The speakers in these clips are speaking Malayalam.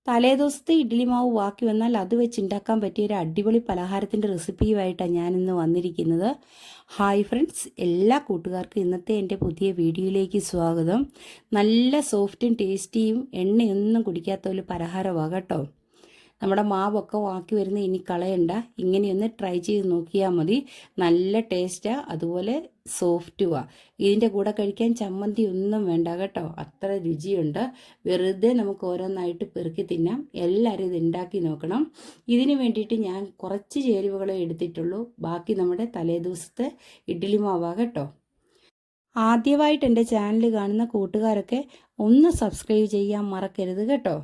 തലേദിവസത്തെ ഇഡ്ഡലി മാവ് ബാക്കി വന്നാൽ അത് വെച്ച് ഉണ്ടാക്കാൻ പറ്റിയ ഒരു അടിപൊളി പലഹാരത്തിൻ്റെ റെസിപ്പിയുമായിട്ടാണ് ഞാനിന്ന് വന്നിരിക്കുന്നത്. ഹായ് ഫ്രണ്ട്സ്, എല്ലാ കൂട്ടുകാർക്കും ഇന്നത്തെ എൻ്റെ പുതിയ വീഡിയോയിലേക്ക് സ്വാഗതം. നല്ല സോഫ്റ്റും ടേസ്റ്റിയും എണ്ണയൊന്നും കുടിക്കാത്ത ഒരു പലഹാരമാണ് കേട്ടോ. നമ്മുടെ മാവൊക്കെ ബാക്കി വരുന്ന ഇനി കളയണ്ട, ഇങ്ങനെയൊന്ന് ട്രൈ ചെയ്ത് നോക്കിയാൽ മതി. നല്ല ടേസ്റ്റാണ്, അതുപോലെ സോഫ്റ്റുമാണ്. ഇതിൻ്റെ കൂടെ കഴിക്കാൻ ചമ്മന്തി ഒന്നും വേണ്ട കേട്ടോ, അത്ര രുചിയുണ്ട്. വെറുതെ നമുക്ക് ഓരോന്നായിട്ട് പെറുക്കി തിന്നാം. എല്ലാവരും ഇത് ഉണ്ടാക്കി നോക്കണം. ഇതിന് വേണ്ടിയിട്ട് ഞാൻ കുറച്ച് ചേരുവകളെ എടുത്തിട്ടുള്ളൂ, ബാക്കി നമ്മുടെ തലേദിവസത്തെ ഇഡ്ഡലി മാവാണ് കേട്ടോ. ആദ്യമായിട്ട് എൻ്റെ ചാനൽ കാണുന്ന കൂട്ടുകാരൊക്കെ ഒന്ന് സബ്സ്ക്രൈബ് ചെയ്യാൻ മറക്കരുത് കേട്ടോ.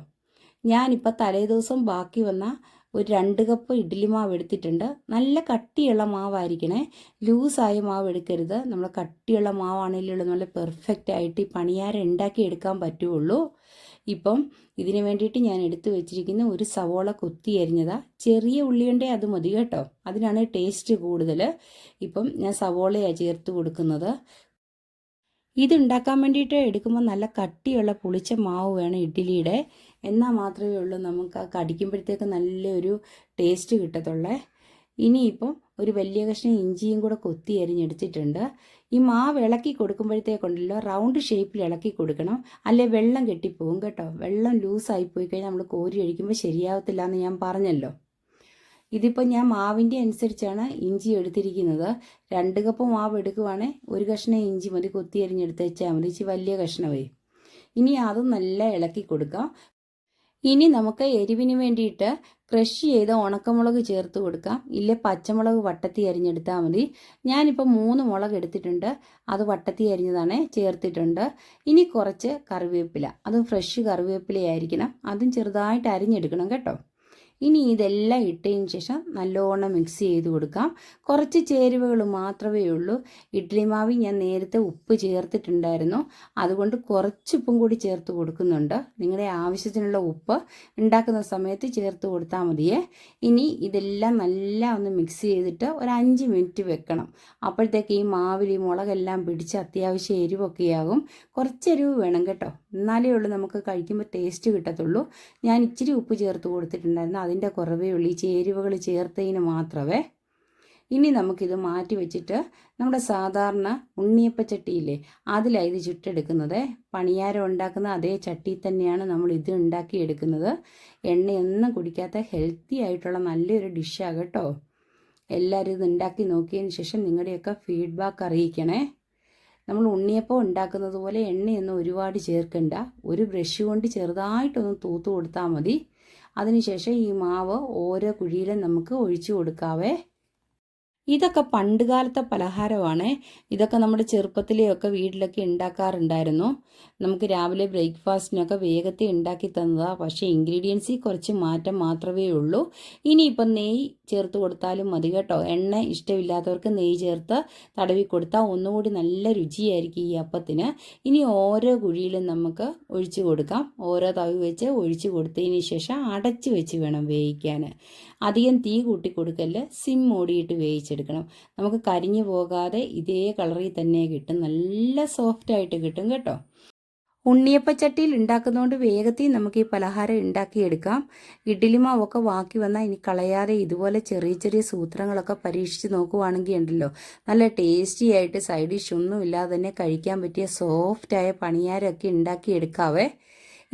ഞാനിപ്പോൾ തലേദിവസം ബാക്കി വന്ന ഒരു 2 കപ്പ് ഇഡ്ഡലി മാവ് എടുത്തിട്ടുണ്ട്. നല്ല കട്ടിയുള്ള മാവായിരിക്കണേ, ലൂസായ മാവ് എടുക്കരുത്. നമ്മൾ കട്ടിയുള്ള മാവാണെങ്കിലും നല്ല പെർഫെക്റ്റ് ആയിട്ട് ഈ പണിയാരം ഉണ്ടാക്കി എടുക്കാൻ പറ്റുള്ളൂ. ഇപ്പം ഇതിന് വേണ്ടിയിട്ട് ഞാൻ എടുത്തു വെച്ചിരിക്കുന്ന ഒരു സവോള കൊത്തി അരിഞ്ഞതാ. ചെറിയ ഉള്ളിയുണ്ടേ അത് മതി കേട്ടോ, അതിനാണ് ടേസ്റ്റ് കൂടുതൽ. ഇപ്പം ഞാൻ സവോളയാണ് ചേർത്ത് കൊടുക്കുന്നത്. ഇതുണ്ടാക്കാൻ വേണ്ടിയിട്ട് എടുക്കുമ്പോൾ നല്ല കട്ടിയുള്ള പുളിച്ച മാവ് വേണം ഇഡ്ഡലിയുടെ, എന്നാൽ മാത്രമേ ഉള്ളൂ നമുക്ക് ആ കടിക്കുമ്പോഴത്തേക്ക് നല്ലൊരു ടേസ്റ്റ് കിട്ടത്തുള്ളേ. ഇനിയിപ്പം ഒരു വലിയ കഷ്ണം ഇഞ്ചിയും കൂടെ കൊത്തി അരിഞ്ഞെടുത്തിട്ടുണ്ട്. ഈ മാവ് ഇളക്കി കൊടുക്കുമ്പോഴത്തേക്കുണ്ടല്ലോ റൗണ്ട് ഷേപ്പിൽ ഇളക്കി കൊടുക്കണം, അല്ലെ വെള്ളം കെട്ടിപ്പോവും കേട്ടോ. വെള്ളം ലൂസായി പോയി കഴിഞ്ഞാൽ നമ്മൾ കോരി ഒഴിക്കുമ്പോൾ ശരിയാവത്തില്ല എന്ന് ഞാൻ പറഞ്ഞല്ലോ. ഇതിപ്പോൾ ഞാൻ മാവിൻ്റെ അനുസരിച്ചാണ് ഇഞ്ചി എടുത്തിരിക്കുന്നത്. 2 കപ്പ് മാവ് എടുക്കുവാണെങ്കിൽ ഒരു കഷ്ണം ഇഞ്ചി മതി, കൊത്തി അരിഞ്ഞെടുത്ത് വെച്ചാൽ മതി, ഇച്ചിരി വലിയ കഷ്ണമേ. ഇനി അതും നല്ല ഇളക്കി കൊടുക്കാം. ഇനി നമുക്ക് എരിവിന് വേണ്ടിയിട്ട് ക്രഷ് ചെയ്ത ഉണക്കമുളക് ചേർത്ത് കൊടുക്കാം, ഇല്ലേ പച്ചമുളക് വട്ടത്തി അരിഞ്ഞെടുത്താൽ മതി. ഞാനിപ്പോൾ 3 മുളക് എടുത്തിട്ടുണ്ട്, അത് വട്ടത്തി അരിഞ്ഞതാണ് ചേർത്തിട്ടുണ്ട്. ഇനി കുറച്ച് കറിവേപ്പില, അതും ഫ്രഷ് കറിവേപ്പിലയായിരിക്കണം, അതും ചെറുതായിട്ട് അരിഞ്ഞെടുക്കണം കേട്ടോ. ഇനി ഇതെല്ലാം ഇട്ടതിന് ശേഷം നല്ലോണം മിക്സ് ചെയ്ത് കൊടുക്കാം. കുറച്ച് ചേരുവകൾ മാത്രമേ ഉള്ളൂ. ഇഡ്ഡലി മാവിൽ ഞാൻ നേരത്തെ ഉപ്പ് ചേർത്തിട്ടുണ്ടായിരുന്നു, അതുകൊണ്ട് കുറച്ച് ഉപ്പും കൂടി ചേർത്ത് കൊടുക്കുന്നുണ്ട്. നിങ്ങളുടെ ആവശ്യത്തിനുള്ള ഉപ്പ് ഉണ്ടാക്കുന്ന സമയത്ത് ചേർത്ത് കൊടുത്താൽ മതിയേ. ഇനി ഇതെല്ലാം നല്ല ഒന്ന് മിക്സ് ചെയ്തിട്ട് ഒരു 5 മിനിറ്റ് വെക്കണം. അപ്പോഴത്തേക്ക് ഈ മാവിൽ ഈ മുളകെല്ലാം പിടിച്ച് അത്യാവശ്യം എരിവൊക്കെയാകും. കുറച്ച് എരിവ് വേണം കേട്ടോ, എന്നാലേ ഉള്ളൂ നമുക്ക് കഴിക്കുമ്പോൾ ടേസ്റ്റ് കിട്ടത്തുള്ളൂ. ഞാൻ ഇച്ചിരി ഉപ്പ് ചേർത്ത് കൊടുത്തിട്ടുണ്ടായിരുന്നു, അതിൻ്റെ കുറവേ ഉള്ളൂ, ഈ ചേരുവകൾ ചേർത്തതിന് മാത്രമേ. ഇനി നമുക്കിത് മാറ്റി വെച്ചിട്ട് നമ്മുടെ സാധാരണ ഉണ്ണിയപ്പച്ചട്ടിയില്ലേ, അതിലാണ് ഇത് ചുട്ടെടുക്കുന്നത്. പണിയാരം ഉണ്ടാക്കുന്ന അതേ ചട്ടി തന്നെയാണ് നമ്മൾ ഇത് ഉണ്ടാക്കിയെടുക്കുന്നത്. എണ്ണയൊന്നും കുടിക്കാത്ത ഹെൽത്തി ആയിട്ടുള്ള നല്ലൊരു ഡിഷാണ് കേട്ടോ. എല്ലാവരും ഇത് ഉണ്ടാക്കി നോക്കിയതിന് ശേഷം നിങ്ങളുടെയൊക്കെ ഫീഡ്ബാക്ക് അറിയിക്കണേ. നമ്മൾ ഉണ്ണിയപ്പം ഉണ്ടാക്കുന്നത് പോലെ എണ്ണയൊന്നും ഒരുപാട് ചേർക്കണ്ട, ഒരു ബ്രഷ് കൊണ്ട് ചെറുതായിട്ടൊന്ന് തൂത്ത് കൊടുത്താൽ മതി. അതിനുശേഷം ഈ മാവ് ഓരോ കുഴിയിലും നമുക്ക് ഒഴിച്ചു കൊടുക്കാവേ. ഇതൊക്കെ പണ്ട് കാലത്തെ പലഹാരമാണ്. ഇതൊക്കെ നമ്മുടെ ചെറുപ്പത്തിലെയൊക്കെ വീട്ടിലൊക്കെ ഉണ്ടാക്കാറുണ്ടായിരുന്നു. നമുക്ക് രാവിലെ ബ്രേക്ക്ഫാസ്റ്റിനൊക്കെ വേഗത്തിൽ ഉണ്ടാക്കി തന്നതാണ്. പക്ഷേ ഇൻഗ്രീഡിയൻസിൽ കുറച്ച് മാറ്റം മാത്രമേ ഉള്ളൂ. ഇനിയിപ്പം നെയ്യ് ചേർത്ത് കൊടുത്താലും മതി കേട്ടോ. എണ്ണ ഇഷ്ടമില്ലാത്തവർക്ക് നെയ്യ് ചേർത്ത് തടവി കൊടുത്താൽ ഒന്നുകൂടി നല്ല രുചിയായിരിക്കും ഈ അപ്പത്തിന്. ഇനി ഓരോ കുഴിയിലും നമുക്ക് ഒഴിച്ചു കൊടുക്കാം. ഓരോ തവി വെച്ച് ഒഴിച്ചു കൊടുത്തതിന് ശേഷം അടച്ച് വെച്ച് വേണം വേവിക്കാൻ. അധികം തീ കൂട്ടി കൊടുക്കല്, സിം മൂടിയിട്ട് വേവിച്ചെടുക്കണം. നമുക്ക് കരിഞ്ഞു പോകാതെ ഇതേ കളറിൽ തന്നെ കിട്ടും, നല്ല സോഫ്റ്റായിട്ട് കിട്ടും കേട്ടോ. ഉണ്ണിയപ്പച്ചട്ടിയിൽ ഉണ്ടാക്കുന്നതുകൊണ്ട് വേഗത്തിൽ നമുക്ക് ഈ പലഹാരം ഉണ്ടാക്കിയെടുക്കാം. ഇഡ്ഡലി മാവൊക്കെ ബാക്കി വന്നാൽ ഇനി കളയാതെ ഇതുപോലെ ചെറിയ ചെറിയ സൂത്രങ്ങളൊക്കെ പരീക്ഷിച്ച് നോക്കുവാണെങ്കിൽ ഉണ്ടല്ലോ, നല്ല ടേസ്റ്റി ആയിട്ട് സൈഡ് ഡിഷ് ഒന്നും ഇല്ലാതെ തന്നെ കഴിക്കാൻ പറ്റിയ സോഫ്റ്റായ പണിയാരമൊക്കെ ഉണ്ടാക്കിയെടുക്കാവേ.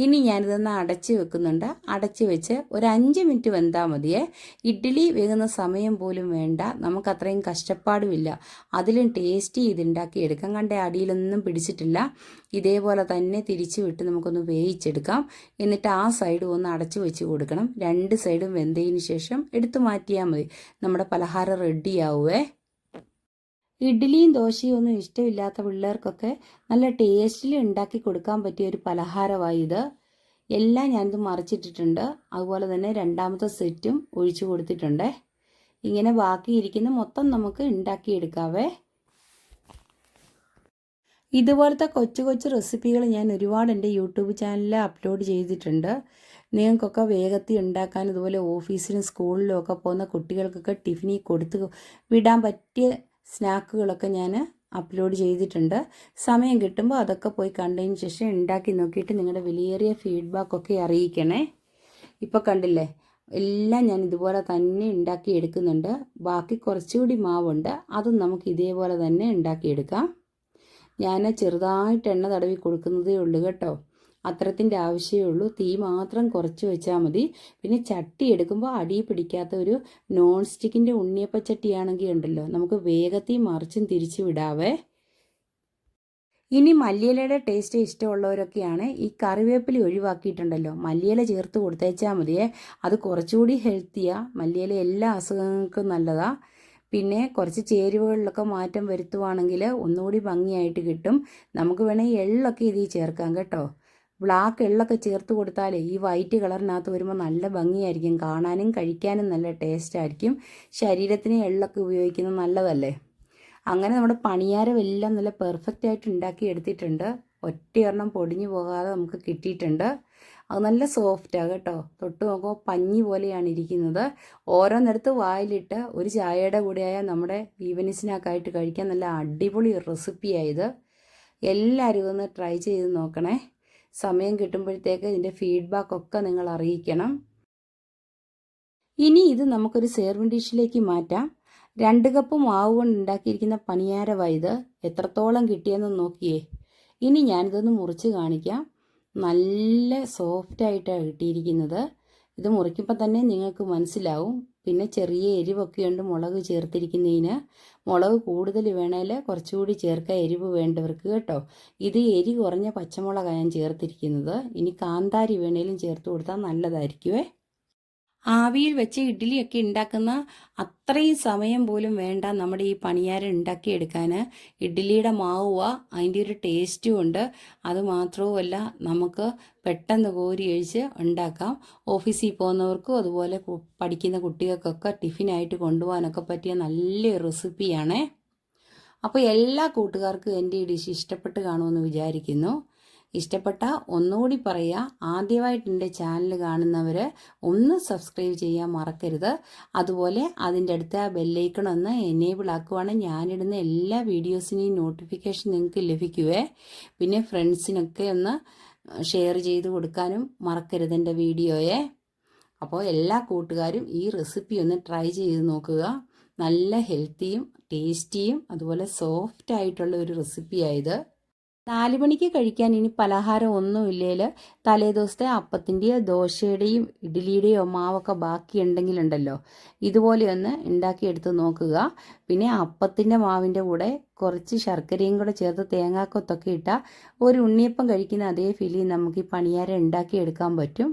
ഇനി ഞാനിതൊന്ന് അടച്ച് വെക്കുന്നുണ്ട്. അടച്ച് വെച്ച് ഒരു 5 മിനിറ്റ് വെന്താൽ മതിയേ. ഇഡ്ഡലി വേകുന്ന സമയം പോലും വേണ്ട, നമുക്ക് അത്രയും കഷ്ടപ്പാടുമില്ല. അതിലും ടേസ്റ്റി ഇതുണ്ടാക്കി എടുക്കാം. കണ്ടേ, അടിയിലൊന്നും പിടിച്ചിട്ടില്ല. ഇതേപോലെ തന്നെ തിരിച്ചു വിട്ട് നമുക്കൊന്ന് വേവിച്ചെടുക്കാം. എന്നിട്ട് ആ സൈഡ് ഒന്ന് അടച്ച് വെച്ച് കൊടുക്കണം. 2 സൈഡും വെന്തതിന് ശേഷം എടുത്തു മാറ്റിയാൽ മതി. നമ്മുടെ പലഹാരം റെഡിയാവുമേ. ഇഡ്ഡലിയും ദോശയും ഒന്നും ഇഷ്ടമില്ലാത്ത പിള്ളേർക്കൊക്കെ നല്ല ടേസ്റ്റിൽ ഉണ്ടാക്കി കൊടുക്കാൻ പറ്റിയ ഒരു പലഹാരമാണ് ഇത്. എല്ലാം ഞാനിത് മറിച്ചിട്ടിട്ടുണ്ട്. അതുപോലെ തന്നെ 2ാമത്തെ സെറ്റും ഒഴിച്ചു കൊടുത്തിട്ടുണ്ട്. ഇങ്ങനെ ബാക്കിയിരിക്കുന്ന മൊത്തം നമുക്ക് ഉണ്ടാക്കിയെടുക്കാവേ. ഇതുപോലത്തെ കൊച്ചു കൊച്ചു റെസിപ്പികൾ ഞാൻ ഒരുപാട് എൻ്റെ യൂട്യൂബ് ചാനലിൽ അപ്ലോഡ് ചെയ്തിട്ടുണ്ട്. നിങ്ങൾക്കൊക്കെ വേഗത്തിൽ ഉണ്ടാക്കാൻ, ഇതുപോലെ ഓഫീസിലും സ്കൂളിലും ഒക്കെ പോകുന്ന കുട്ടികൾക്കൊക്കെ ടിഫിനിൽ കൊടുത്ത് വിടാൻ പറ്റിയ സ്നാക്കുകളൊക്കെ ഞാൻ അപ്ലോഡ് ചെയ്തിട്ടുണ്ട്. സമയം കിട്ടുമ്പോൾ അതൊക്കെ പോയി കണ്ടതിന് ശേഷം ഉണ്ടാക്കി നോക്കിയിട്ട് നിങ്ങളുടെ വിലയേറിയ ഫീഡ്ബാക്കൊക്കെ അറിയിക്കണേ. ഇപ്പോൾ കണ്ടില്ലേ, എല്ലാം ഞാൻ ഇതുപോലെ തന്നെ ഉണ്ടാക്കി എടുക്കുന്നുണ്ട്. ബാക്കി കുറച്ചുകൂടി മാവുണ്ട്, അതും നമുക്ക് ഇതേപോലെ തന്നെ ഉണ്ടാക്കിയെടുക്കാം. ഞാൻ ചെറുതായിട്ട് എണ്ണ തടവി കൊടുക്കുന്നതേ ഉള്ളൂ കേട്ടോ. അത്രത്തിൻ്റെ ആവശ്യമേ ഉള്ളൂ. തീ മാത്രം കുറച്ച് വെച്ചാൽ മതി. പിന്നെ ചട്ടി എടുക്കുമ്പോൾ അടി പിടിക്കാത്ത ഒരു നോൺ സ്റ്റിക്കിൻ്റെ ഉണ്ണിയപ്പച്ചട്ടിയാണെങ്കിൽ ഉണ്ടല്ലോ, നമുക്ക് വേഗത്തിൽ മറിച്ചും തിരിച്ചു വിടാവേ. ഇനി മല്ലിയിലയുടെ ടേസ്റ്റ് ഇഷ്ടമുള്ളവരൊക്കെയാണ് ഈ കറിവേപ്പില ഒഴിവാക്കിയിട്ടുണ്ടല്ലോ, മല്ലിയില ചേർത്ത് കൊടുത്തേച്ചാൽ മതിയേ. അത് കുറച്ചുകൂടി ഹെൽത്തിയാണ്. മല്ലിയില എല്ലാ അസുഖങ്ങൾക്കും നല്ലതാണ്. പിന്നെ കുറച്ച് ചേരുവകളിലൊക്കെ മാറ്റം വരുത്തുവാണെങ്കിൽ ഒന്നുകൂടി ഭംഗിയായിട്ട് കിട്ടും. നമുക്ക് വേണമെങ്കിൽ എള്ളൊക്കെ ഇതിൽ ചേർക്കാം കേട്ടോ. ബ്ലാക്ക് എള്ളൊക്കെ ചേർത്ത് കൊടുത്താലേ ഈ വൈറ്റ് കളറിനകത്ത് വരുമ്പോൾ നല്ല ഭംഗിയായിരിക്കും, കാണാനും കഴിക്കാനും നല്ല ടേസ്റ്റ് ആയിരിക്കും. ശരീരത്തിന് എള്ളൊക്കെ ഉപയോഗിക്കുന്നത് നല്ലതല്ലേ. അങ്ങനെ നമ്മുടെ പണിയാരമെല്ലാം നല്ല പെർഫെക്റ്റ് ആയിട്ട് ഉണ്ടാക്കി എടുത്തിട്ടുണ്ട്. ഒറ്റയൊരെണ്ണം പൊടിഞ്ഞു പോകാതെ നമുക്ക് കിട്ടിയിട്ടുണ്ട്. അത് നല്ല സോഫ്റ്റാണ് കേട്ടോ. തൊട്ട് നോക്കുമ്പോൾ പഞ്ഞി പോലെയാണ് ഇരിക്കുന്നത്. ഓരോന്നെടുത്ത് വായിലിട്ട് ഒരു ചായയുടെ കൂടെയായ നമ്മുടെ ഈവനിങ് സ്നാക്കായിട്ട് കഴിക്കാൻ നല്ല അടിപൊളി റെസിപ്പിയായത്. എല്ലാവരും ഒന്ന് ട്രൈ ചെയ്ത് നോക്കണേ. സമയം കിട്ടുമ്പോഴത്തേക്ക് ഇതിൻ്റെ ഫീഡ്ബാക്കൊക്കെ നിങ്ങൾ അറിയിക്കണം. ഇനി ഇത് നമുക്കൊരു സെർവിങ് ഡിഷിലേക്ക് മാറ്റാം. 2 കപ്പ് മാവ് കൊണ്ട് ഉണ്ടാക്കിയിരിക്കുന്ന പണിയാരമാണ് ഇത്. എത്രത്തോളം കിട്ടിയെന്ന് നോക്കിയേ. ഇനി ഞാനിതൊന്ന് മുറിച്ച് കാണിക്കാം. നല്ല സോഫ്റ്റായിട്ടാണ് കിട്ടിയിരിക്കുന്നത്. ഇത് മുറിക്കുമ്പോൾ തന്നെ നിങ്ങൾക്ക് മനസ്സിലാവും. പിന്നെ ചെറിയ എരിവൊക്കെ ഉണ്ട് മുളക് ചേർത്തിരിക്കുന്നതിന്. മുളക് കൂടുതൽ വേണേൽ കുറച്ചുകൂടി ചേർക്കാം, എരിവ് വേണ്ടവർക്ക് കേട്ടോ. ഇത് എരി കുറഞ്ഞ പച്ചമുളകാണ് ഞാൻ ചേർത്തിരിക്കുന്നത്. ഇനി കാന്താരി വേണേലും ചേർത്ത് കൊടുത്താൽ നല്ലതായിരിക്കുമേ. ആവിയിൽ വെച്ച് ഇഡ്ഡലിയൊക്കെ ഉണ്ടാക്കുന്ന അത്രയും സമയം പോലും വേണ്ട നമ്മുടെ ഈ പണിയാരം ഉണ്ടാക്കിയെടുക്കാൻ. ഇഡ്ഡലിയുടെ മാവുക, അതിൻ്റെ ഒരു ടേസ്റ്റും ഉണ്ട്. അതുമാത്രവുമല്ല, നമുക്ക് പെട്ടെന്ന് കോരി ഒഴിച്ച് ഉണ്ടാക്കാം. ഓഫീസിൽ പോകുന്നവർക്കും അതുപോലെ പഠിക്കുന്ന കുട്ടികൾക്കൊക്കെ ടിഫിനായിട്ട് കൊണ്ടുപോകാനൊക്കെ പറ്റിയ നല്ലൊരു റെസിപ്പിയാണേ. അപ്പോൾ എല്ലാ കൂട്ടുകാർക്കും എൻ്റെ ഈ ഡിഷ് ഇഷ്ടപ്പെട്ട് കാണുമെന്ന് വിചാരിക്കുന്നു. ഇഷ്ടപ്പെട്ട ഒന്നുകൂടി പറയുക, ആദ്യമായിട്ട് എൻ്റെ ചാനൽ കാണുന്നവർ ഒന്ന് സബ്സ്ക്രൈബ് ചെയ്യാൻ മറക്കരുത്. അതുപോലെ അതിൻ്റെ അടുത്ത് ആ ബെല്ലൈക്കൺ ഒന്ന് എനേബിൾ ആക്കുവാണെങ്കിൽ ഞാനിടുന്ന എല്ലാ വീഡിയോസിനെയും നോട്ടിഫിക്കേഷൻ നിങ്ങൾക്ക് ലഭിക്കുവേ. പിന്നെ ഫ്രണ്ട്സിനൊക്കെ ഒന്ന് ഷെയർ ചെയ്ത് കൊടുക്കാനും മറക്കരുത് എൻ്റെ വീഡിയോയെ. അപ്പോൾ എല്ലാ കൂട്ടുകാരും ഈ റെസിപ്പി ഒന്ന് ട്രൈ ചെയ്ത് നോക്കുക. നല്ല ഹെൽത്തിയും ടേസ്റ്റിയും അതുപോലെ സോഫ്റ്റ് ആയിട്ടുള്ള ഒരു റെസിപ്പിയായത്. 4 മണിക്ക് കഴിക്കാൻ ഇനി പലഹാരം ഒന്നുമില്ലേൽ തലേദിവസത്തെ അപ്പത്തിൻ്റെയോ ദോശയുടെയും ഇഡ്ഡലിയുടെയോ മാവൊക്കെ ബാക്കിയുണ്ടെങ്കിലുണ്ടല്ലോ, ഇതുപോലെയൊന്ന് ഉണ്ടാക്കിയെടുത്ത് നോക്കുക. പിന്നെ അപ്പത്തിൻ്റെ മാവിൻ്റെ കൂടെ കുറച്ച് ശർക്കരയും കൂടെ ചേർത്ത് തേങ്ങാക്കൊത്തൊക്കെ ഇട്ടാൽ ഒരു ഉണ്ണിയപ്പം കഴിക്കുന്ന അതേ ഫീലിൽ നമുക്ക് ഈ പണിയാരം ഉണ്ടാക്കിയെടുക്കാൻ പറ്റും.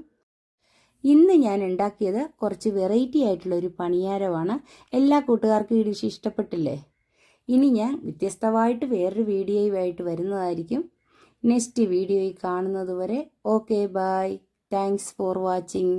ഇന്ന് ഞാൻ ഉണ്ടാക്കിയത് കുറച്ച് വെറൈറ്റി ആയിട്ടുള്ളൊരു പണിയാരമാണ്. എല്ലാ കൂട്ടുകാർക്കും ഈ ഡിഷ് ഇഷ്ടപ്പെട്ടില്ലേ? ഇനി ഞാൻ വ്യത്യസ്തമായിട്ട് വേറൊരു വീഡിയോയുമായിട്ട് വരുന്നതായിരിക്കും. നെക്സ്റ്റ് വീഡിയോയിൽ കാണുന്നത് വരെ okay bye. Thanks for watching.